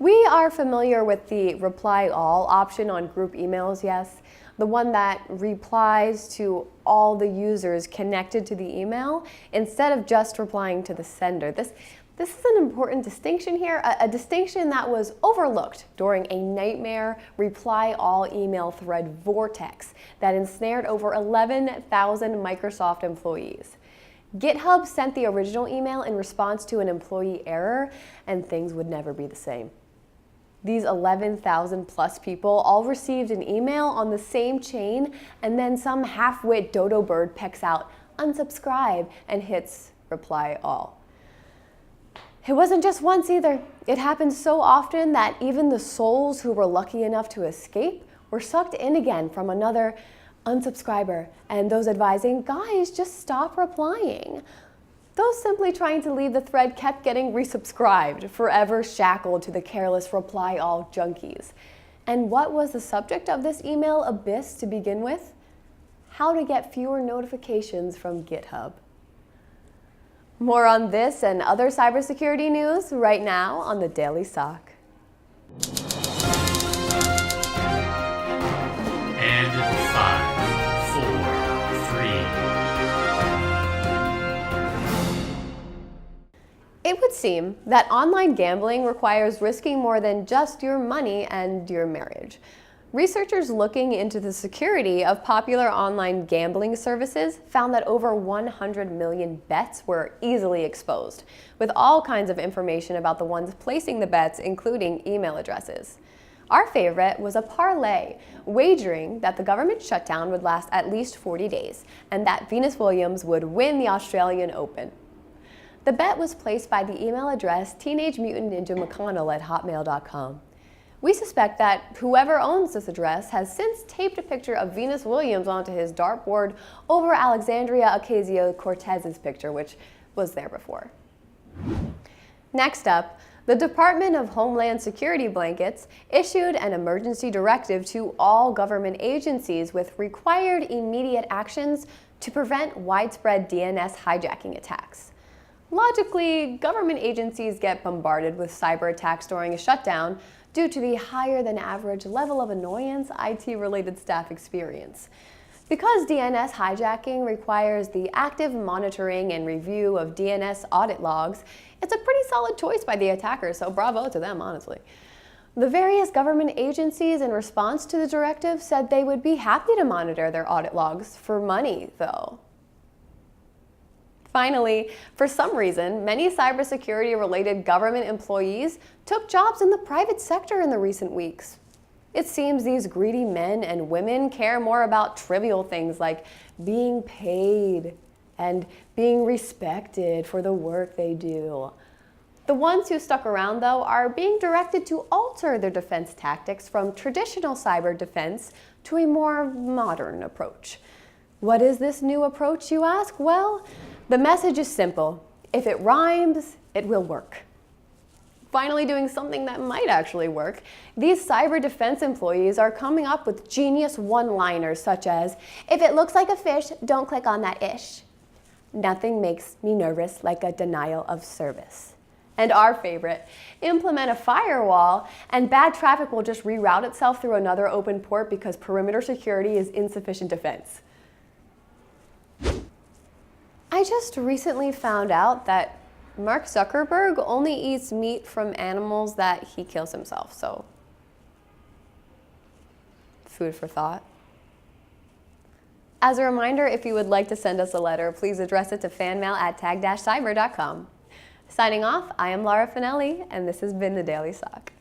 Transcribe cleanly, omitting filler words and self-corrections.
We are familiar with the reply all option on group emails, yes? The one that replies to all the users connected to the email instead of just replying to the sender. This is an important distinction here, a distinction that was overlooked during a nightmare reply all email thread vortex that ensnared over 11,000 Microsoft employees. GitHub sent the original email in response to an employee error, and things would never be the same. These 11,000 plus people all received an email on the same chain, and then some half-wit dodo bird pecks out unsubscribe and hits reply all. It wasn't just once either. It happened so often that even the souls who were lucky enough to escape were sucked in again from another unsubscriber, and those advising, guys, just stop replying. Those simply trying to leave the thread kept getting resubscribed, forever shackled to the careless reply all junkies. And what was the subject of this email abyss to begin with? How to get fewer notifications from GitHub. More on this and other cybersecurity news right now on the Daily SOC. And 5, 4, 3. It would seem that online gambling requires risking more than just your money and your marriage. Researchers looking into the security of popular online gambling services found that over 100 million bets were easily exposed, with all kinds of information about the ones placing the bets, including email addresses. Our favorite was a parlay, wagering that the government shutdown would last at least 40 days and that Venus Williams would win the Australian Open. The bet was placed by the email address teenagemutant@hotmail.com. We suspect that whoever owns this address has since taped a picture of Venus Williams onto his dartboard over Alexandria Ocasio-Cortez's picture, which was there before. Next up, the Department of Homeland Security blankets issued an emergency directive to all government agencies with required immediate actions to prevent widespread DNS hijacking attacks. Logically, government agencies get bombarded with cyber attacks during a shutdown due to the higher than average level of annoyance IT-related staff experience. Because DNS hijacking requires the active monitoring and review of DNS audit logs, it's a pretty solid choice by the attackers, so bravo to them, honestly. The various government agencies in response to the directive said they would be happy to monitor their audit logs for money, though. Finally, for some reason, many cybersecurity-related government employees took jobs in the private sector in the recent weeks. It seems these greedy men and women care more about trivial things like being paid and being respected for the work they do. The ones who stuck around, though, are being directed to alter their defense tactics from traditional cyber defense to a more modern approach. What is this new approach, you ask? Well, the message is simple. If it rhymes, it will work. Finally doing something that might actually work, these cyber defense employees are coming up with genius one-liners such as, if it looks like a fish, don't click on that ish. Nothing makes me nervous like a denial of service. And our favorite, implement a firewall and bad traffic will just reroute itself through another open port because perimeter security is insufficient defense. I just recently found out that Mark Zuckerberg only eats meat from animals that he kills himself, so food for thought. As a reminder, if you would like to send us a letter, please address it to fanmail@tag-cyber.com. Signing off, I am Laura Finelli, and this has been the Daily SOC.